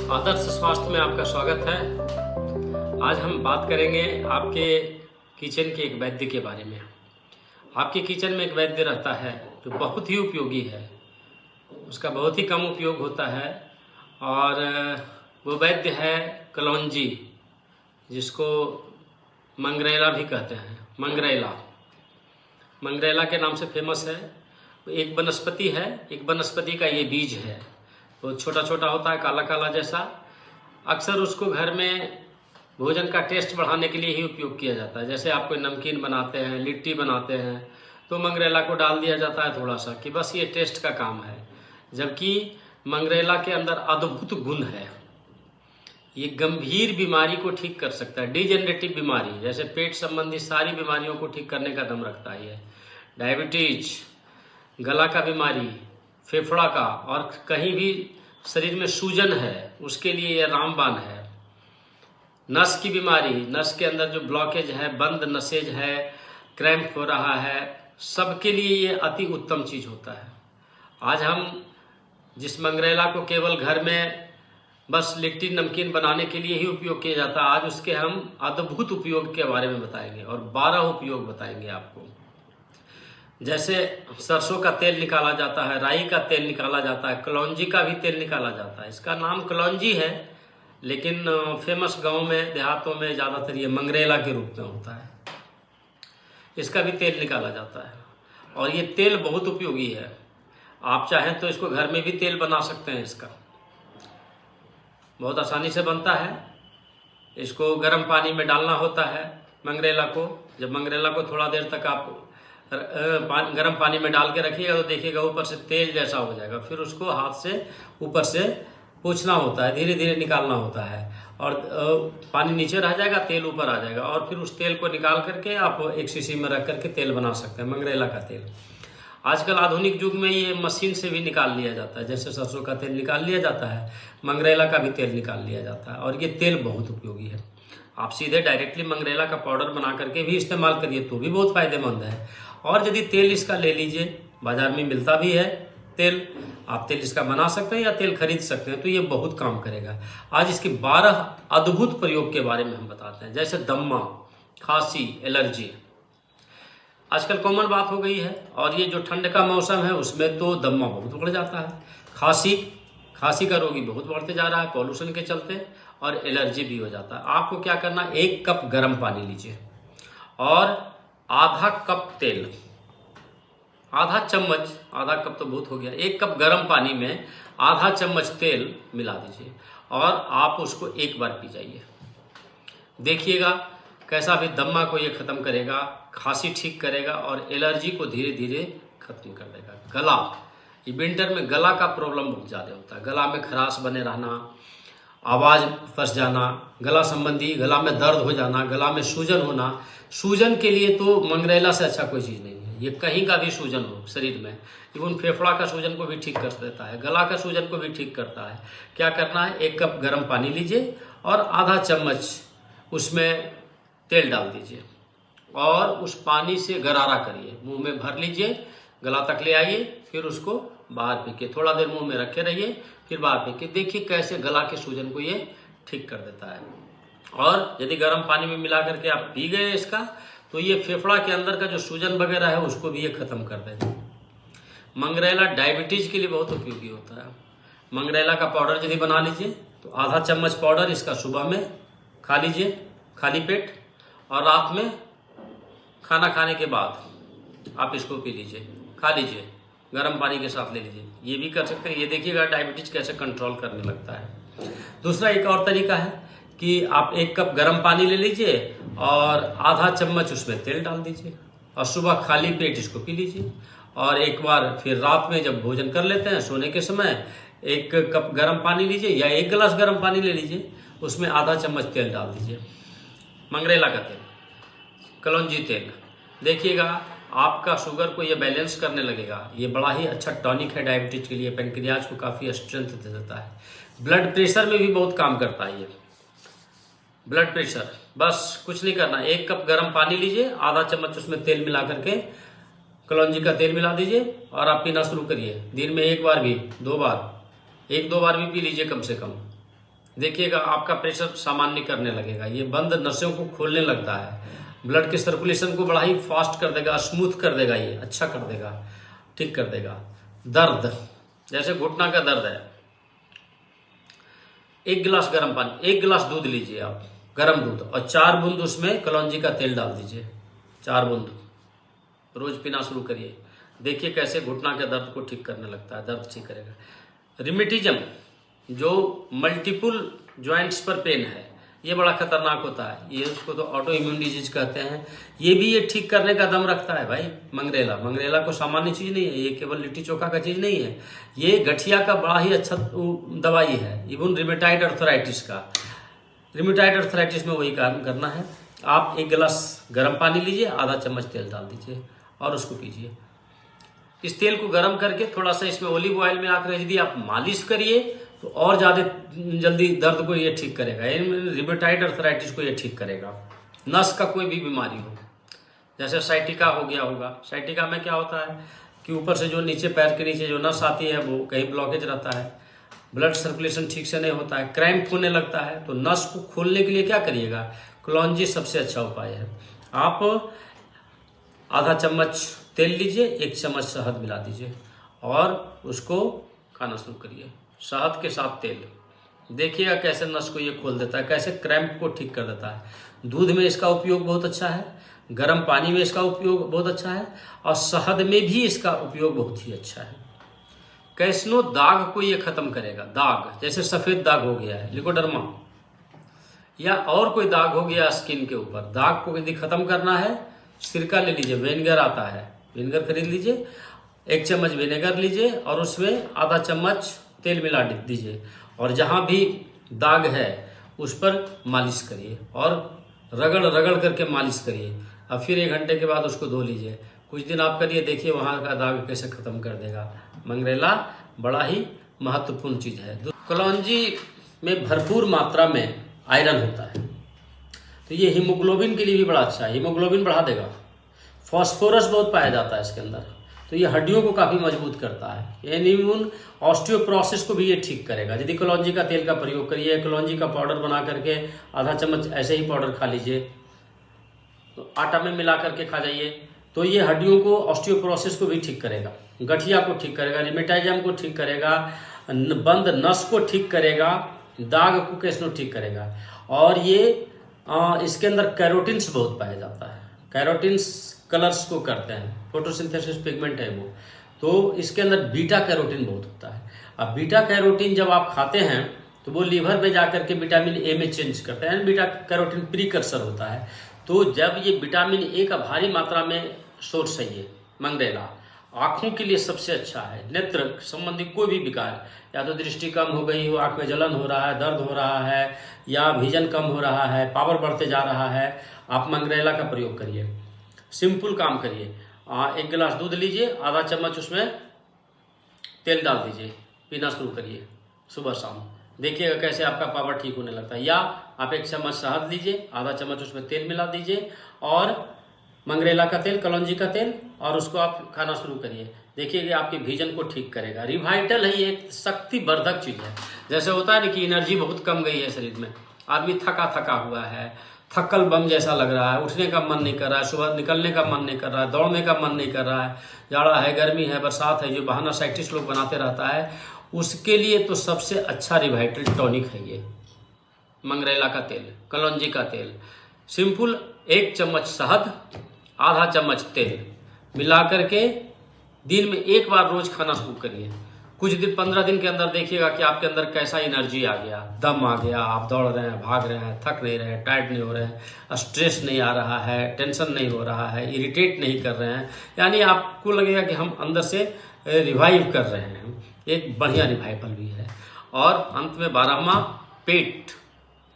आदर्श स्वास्थ्य में आपका स्वागत है। आज हम बात करेंगे आपके किचन के एक वैद्य के बारे में। आपके किचन में एक वैद्य रहता है जो बहुत ही उपयोगी है, उसका बहुत ही कम उपयोग होता है और वो वैद्य है कलौंजी, जिसको मंगरैला भी कहते हैं। मंगरैला के नाम से फेमस है। एक वनस्पति है, एक वनस्पति का ये बीज है। वो छोटा छोटा होता है, काला काला जैसा। अक्सर उसको घर में भोजन का टेस्ट बढ़ाने के लिए ही उपयोग किया जाता है। जैसे आप कोई नमकीन बनाते हैं, लिट्टी बनाते हैं, तो मंगरैला को डाल दिया जाता है थोड़ा सा, कि बस ये टेस्ट का काम है। जबकि मंगरैला के अंदर अद्भुत गुण है। ये गंभीर बीमारी को ठीक कर सकता है। डिजेनरेटिव बीमारी जैसे पेट संबंधी सारी बीमारियों को ठीक करने का दम रखता है ये। डायबिटीज, गला का बीमारी, फेफड़ा का, और कहीं भी शरीर में सूजन है उसके लिए यह रामबाण है। नस की बीमारी, नस के अंदर जो ब्लॉकेज है, बंद नसेज है, क्रैम्प हो रहा है, सबके लिए ये अति उत्तम चीज होता है। आज हम जिस मंगरैला को केवल घर में बस लिट्टी नमकीन बनाने के लिए ही उपयोग किया जाता है, आज उसके हम अद्भुत उपयोग के बारे में बताएंगे और 12 उपयोग बताएंगे आपको। जैसे सरसों का तेल निकाला जाता है, राई का तेल निकाला जाता है, कलौंजी का भी तेल निकाला जाता है। इसका नाम कलौंजी है, लेकिन फेमस गांव में, देहातों में ज़्यादातर ये मंगरैला के रूप में होता है। इसका भी तेल निकाला जाता है और ये तेल बहुत उपयोगी है। आप चाहें तो इसको घर में भी तेल बना सकते हैं। इसका बहुत आसानी से बनता है। इसको गर्म पानी में डालना होता है मंगरैला को। जब मंगरैला को थोड़ा देर तक आप गर्म पानी में डाल के रखिएगा तो देखिएगा ऊपर से तेल जैसा हो जाएगा। फिर उसको हाथ से ऊपर से पोंछना होता है, धीरे धीरे निकालना होता है और पानी नीचे रह जाएगा, तेल ऊपर आ जाएगा। और फिर उस तेल को निकाल करके आप एक शीशी में रख करके तेल बना सकते हैं, मंगरैला का तेल। आजकल आधुनिक युग में ये मशीन से भी निकाल लिया जाता है। जैसे सरसों का तेल निकाल लिया जाता है, मंगरैला का भी तेल निकाल लिया जाता है और ये तेल बहुत उपयोगी है। आप सीधे डायरेक्टली मंगरैला का पाउडर बना करके भी इस्तेमाल करिए तो भी बहुत फायदेमंद है। और यदि तेल इसका ले लीजिए, बाजार में मिलता भी है तेल, आप तेल इसका बना सकते हैं या तेल खरीद सकते हैं, तो ये बहुत काम करेगा। आज इसके 12 अद्भुत प्रयोग के बारे में हम बताते हैं। जैसे दम्मा, खांसी, एलर्जी आजकल कॉमन बात हो गई है और ये जो ठंड का मौसम है उसमें तो दम्मा बहुत बढ़ जाता है। खांसी का रोगी बहुत बढ़ते जा रहा है पॉल्यूशन के चलते, और एलर्जी भी हो जाता है। आपको क्या करना, 1 कप गर्म पानी लीजिए और आधा कप तेल, आधा चम्मच, आधा कप तो बहुत हो गया, 1 कप गर्म पानी में आधा चम्मच तेल मिला दीजिए और आप उसको एक बार पी जाइए। देखिएगा कैसा भी दम्मा को ये खत्म करेगा, खांसी ठीक करेगा और एलर्जी को धीरे धीरे खत्म कर देगा। गला, ये विंटर में गला का प्रॉब्लम बहुत ज़्यादा होता है। गला में खराश बने रहना, आवाज़ फंस जाना, गला संबंधी, गला में दर्द हो जाना, गला में सूजन होना। सूजन के लिए तो मंगरैला से अच्छा कोई चीज़ नहीं है। ये कहीं का भी सूजन हो शरीर में, इवन फेफड़ा का सूजन को भी ठीक कर देता है, गला का सूजन को भी ठीक करता है। क्या करना है, 1 कप गर्म पानी लीजिए और आधा चम्मच उसमें तेल डाल दीजिए और उस पानी से गरारा करिए, मुंह में भर लीजिए, गला तक ले आइए, फिर उसको बाहर फेंकिए। थोड़ा देर मुंह में रखे रहिए, फिर बाहर फेंकिए। देखिए कैसे गला के सूजन को ये ठीक कर देता है। और यदि गर्म पानी में मिला करके आप पी गए इसका, तो ये फेफड़ा के अंदर का जो सूजन वगैरह है उसको भी ये खत्म कर देगा। मंगरैला डायबिटीज के लिए बहुत उपयोगी होता है। मंगरैला का पाउडर यदि बना लीजिए तो आधा चम्मच पाउडर इसका सुबह में खा लीजिए खाली पेट, और रात में खाना खाने के बाद आप इसको पी लीजिए, खा लीजिए, गर्म पानी के साथ ले लीजिए। ये भी कर सकते हैं। ये देखिएगा डायबिटीज कैसे कंट्रोल करने लगता है। दूसरा एक और तरीका है कि आप 1 कप गर्म पानी ले लीजिए और आधा चम्मच उसमें तेल डाल दीजिए और सुबह खाली पेट इसको पी लीजिए। और एक बार फिर रात में जब भोजन कर लेते हैं सोने के समय, 1 कप गर्म पानी लीजिए या 1 गिलास गर्म पानी ले लीजिए, उसमें आधा चम्मच तेल डाल दीजिए, मंगरैला का तेल, कलौंजी तेल। देखिएगा आपका शुगर को ये बैलेंस करने लगेगा। ये बड़ा ही अच्छा टॉनिक है डायबिटीज के लिए, पेनक्रियाज को काफ़ी स्ट्रेंथ दे देता है। ब्लड प्रेशर में भी बहुत काम करता है ये। ब्लड प्रेशर, बस कुछ नहीं करना, 1 कप गर्म पानी लीजिए, आधा चम्मच उसमें तेल मिला करके, कलौंजी का तेल मिला दीजिए और आप पीना शुरू करिए। दिन में 1 बार भी, 2 बार, 1-2 बार भी पी लीजिए कम से कम। देखिएगा आपका प्रेशर सामान्य करने लगेगा, ये बंद नसों को खोलने लगता है, ब्लड के सर्कुलेशन को बड़ा ही फास्ट कर देगा, स्मूथ कर देगा, ये अच्छा कर देगा, ठीक कर देगा। दर्द, जैसे घुटना का दर्द है, 1 गिलास गर्म पानी, 1 गिलास दूध लीजिए आप, गर्म दूध, और 4 बूंद उसमें कलौंजी का तेल डाल दीजिए, 4 बूंद रोज पीना शुरू करिए। देखिए कैसे घुटना के दर्द को ठीक करने लगता है, दर्द ठीक करेगा। रिमेटिज्म, जो मल्टीपल जॉइंट्स पर पेन है, ये बड़ा खतरनाक होता है, ये उसको तो ऑटो इम्यून डिजीज कहते हैं, ये भी ये ठीक करने का दम रखता है भाई। मंगरेला को सामान्य चीज नहीं है, ये केवल लिट्टी चोखा का चीज नहीं है, ये गठिया का बड़ा ही अच्छा दवाई है। इवन रिमेटाइड अर्थराइटिस का, रिमेटाइड अर्थराइटिस में वही काम करना है। आप 1 गिलास गर्म पानी लीजिए, आधा चम्मच तेल डाल दीजिए और उसको पीजिए। इस तेल को गर्म करके थोड़ा सा इसमें ऑलिव ऑयल मिलाकर यदि आप मालिश करिए तो और ज़्यादा जल्दी दर्द को ये ठीक करेगा, रिमेटाइड अर्थराइटिस को ये ठीक करेगा। नस का कोई भी बीमारी हो, जैसे साइटिका हो गया होगा, साइटिका में क्या होता है कि ऊपर से जो नीचे पैर के नीचे जो नस आती है वो कहीं ब्लॉकेज रहता है, ब्लड सर्कुलेशन ठीक से नहीं होता है, क्रैम्प होने लगता है, तो नस को खोलने के लिए क्या करिएगा, कलौंजी सबसे अच्छा उपाय है। आप आधा चम्मच तेल लीजिए, 1 चम्मच शहद मिला दीजिए और उसको खाना शुरू करिए, शहद के साथ तेल। देखिएगा कैसे नस को ये खोल देता है, कैसे क्रैम्प को ठीक कर देता है। दूध में इसका उपयोग बहुत अच्छा है, गर्म पानी में इसका उपयोग बहुत अच्छा है, और शहद में भी इसका उपयोग बहुत ही अच्छा है। कैसनो दाग को ये खत्म करेगा, दाग जैसे सफेद दाग हो गया है, लिकोडर्मा, या और कोई दाग हो गया स्किन के ऊपर, दाग को यदि खत्म करना है, सिरका ले लीजिए, विनेगर आता है, विनेगर खरीद लीजिए, 1 चम्मच विनेगर लीजिए और उसमें आधा चम्मच तेल मिला दीजिए, और जहाँ भी दाग है उस पर मालिश करिए और रगड़ रगड़ करके मालिश करिए, और फिर 1 घंटे के बाद उसको धो लीजिए। कुछ दिन आप करिए, देखिए वहाँ का दाग कैसे खत्म कर देगा। मंगरेला बड़ा ही महत्वपूर्ण चीज़ है। कलौंजी में भरपूर मात्रा में आयरन होता है, तो ये हीमोग्लोबिन के लिए भी बड़ा अच्छा है, हीमोग्लोबिन बढ़ा देगा। फॉस्फोरस बहुत पाया जाता है इसके अंदर, तो ये हड्डियों को काफ़ी मजबूत करता है। इम्यून ऑस्टियोप्रोसिस को भी ये ठीक करेगा। यदि कलौंजी का तेल का प्रयोग करिए, कलौंजी का पाउडर बना करके आधा चम्मच ऐसे ही पाउडर खा लीजिए, तो आटा में मिला करके खा जाइए, तो ये हड्डियों को, ऑस्टियोप्रोसिस को भी ठीक करेगा, गठिया को ठीक करेगा, रिमेटाइजम को ठीक करेगा, बंद नस को ठीक करेगा, दाग को कैसनो ठीक करेगा। और ये इसके अंदर कैरोटिन्स बहुत पाया जाता है, कैरोटिन्स कलर्स को करते हैं, फोटोसिंथेसिस पिगमेंट है वो, तो इसके अंदर बीटा कैरोटीन बहुत होता है। अब बीटा कैरोटीन जब आप खाते हैं तो वो लीवर में जाकर के विटामिन ए में चेंज करते हैं, बीटा कैरोटीन प्रीकर्सर होता है। तो जब ये विटामिन ए का भारी मात्रा में सोर्स है, ये मंगरेला आँखों के लिए सबसे अच्छा है। नेत्र संबंधी कोई भी विकार, या तो दृष्टि कम हो गई हो, आँख में जलन हो रहा है, दर्द हो रहा है, या विजन कम हो रहा है, पावर बढ़ते जा रहा है, आप मंगरेला का प्रयोग करिए। सिंपल काम करिए, 1 गिलास दूध लीजिए, आधा चम्मच उसमें तेल डाल दीजिए, पीना शुरू करिए सुबह शाम, देखिएगा कैसे आपका पावर ठीक होने लगता है। या आप 1 चम्मच शहद लीजिए, आधा चम्मच उसमें तेल मिला दीजिए और मंगरेला का तेल, कलौंजी का तेल, और उसको आप खाना शुरू करिए, देखिएगा आपके विजन को ठीक करेगा। रिवाइटल है, ये एक शक्तिवर्धक चीज़ है। जैसे होता है ना कि एनर्जी बहुत कम गई है शरीर में, आदमी थका थका हुआ है, थक्कल बम जैसा लग रहा है, उठने का मन नहीं कर रहा है, सुबह निकलने का मन नहीं कर रहा है, दौड़ने का मन नहीं कर रहा है, जाड़ा है, गर्मी है, बरसात है, जो बहाना साइंटिस्ट लोग बनाते रहता है, उसके लिए तो सबसे अच्छा रिवाइटल टॉनिक है ये मंगरेला का तेल, कलौंजी का तेल। सिंपल 1 चम्मच शहद, आधा चम्मच तेल मिला करके दिन में 1 बार रोज खाना शुरू करिए। कुछ दिन, 15 दिन के अंदर देखिएगा कि आपके अंदर कैसा एनर्जी आ गया, दम आ गया, आप दौड़ रहे हैं, भाग रहे हैं, थक नहीं रहे हैं, टायर्ड नहीं हो रहे हैं, स्ट्रेस नहीं आ रहा है, टेंशन नहीं हो रहा है, इरिटेट नहीं कर रहे हैं, यानी आपको लगेगा कि हम अंदर से रिवाइव कर रहे हैं, एक बढ़िया रिवाइवल भी है। और अंत में 12वां,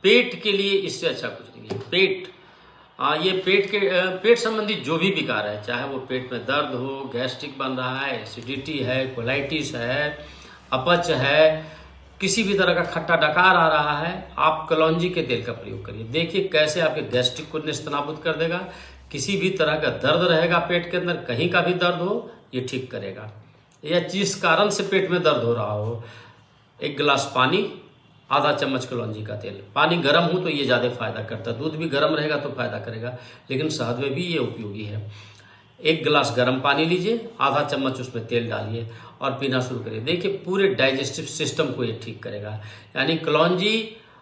पेट के लिए इससे अच्छा कुछ नहीं है। पेट, ये पेट संबंधी जो भी विकार है, चाहे वो पेट में दर्द हो, गैस्ट्रिक बन रहा है, एसिडिटी है, कोलाइटिस है, अपच है, किसी भी तरह का खट्टा डकार आ रहा है, आप कलौंजी के तेल का प्रयोग करिए, देखिए कैसे आपके गैस्ट्रिक को नेस्तनाबूद कर देगा। किसी भी तरह का दर्द रहेगा पेट के अंदर, कहीं का भी दर्द हो, ये ठीक करेगा। या जिस कारण से पेट में दर्द हो रहा हो, 1 गिलास पानी, आधा चम्मच कलौंजी का तेल। पानी गर्म हो तो ये ज़्यादा फायदा करता है, दूध भी गर्म रहेगा तो फायदा करेगा, लेकिन शहद में भी ये उपयोगी है। 1 गिलास गर्म पानी लीजिए, आधा चम्मच उसमें तेल डालिए और पीना शुरू करिए। देखिए पूरे डाइजेस्टिव सिस्टम को ये ठीक करेगा। यानी कलौंजी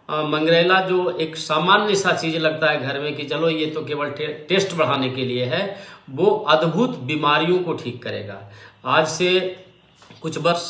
मंगरेला जो एक सामान्य सा चीज़ लगता है घर में कि चलो ये तो केवल टेस्ट बढ़ाने के लिए है, वो अद्भुत बीमारियों को ठीक करेगा। आज से कुछ वर्ष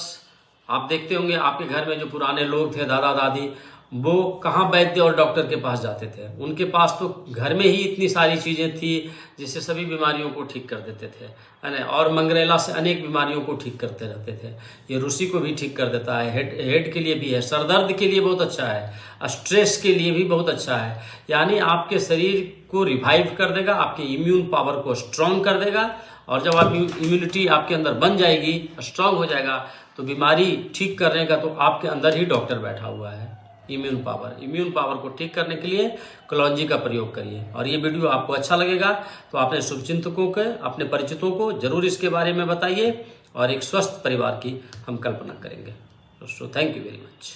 आप देखते होंगे आपके घर में जो पुराने लोग थे, दादा दादी, वो कहाँ वैद्य और डॉक्टर के पास जाते थे। उनके पास तो घर में ही इतनी सारी चीज़ें थी जिससे सभी बीमारियों को ठीक कर देते थे, है ना। और मंगरेला से अनेक बीमारियों को ठीक करते रहते थे। ये रूसी को भी ठीक कर देता है, हेड के लिए भी है, सर दर्द के लिए बहुत अच्छा है, स्ट्रेस के लिए भी बहुत अच्छा है। यानी आपके शरीर को रिवाइव कर देगा, आपके इम्यून पावर को स्ट्रांग कर देगा। और जब आप इम्यूनिटी आपके अंदर बन जाएगी, स्ट्रांग हो जाएगा, तो बीमारी ठीक करने का तो आपके अंदर ही डॉक्टर बैठा हुआ है। इम्यून पावर को ठीक करने के लिए कलौंजी का प्रयोग करिए। और ये वीडियो आपको अच्छा लगेगा तो अपने शुभचिंतकों के, अपने परिचितों को जरूर इसके बारे में बताइए और एक स्वस्थ परिवार की हम कल्पना करेंगे। दोस्तों, थैंक यू वेरी मच।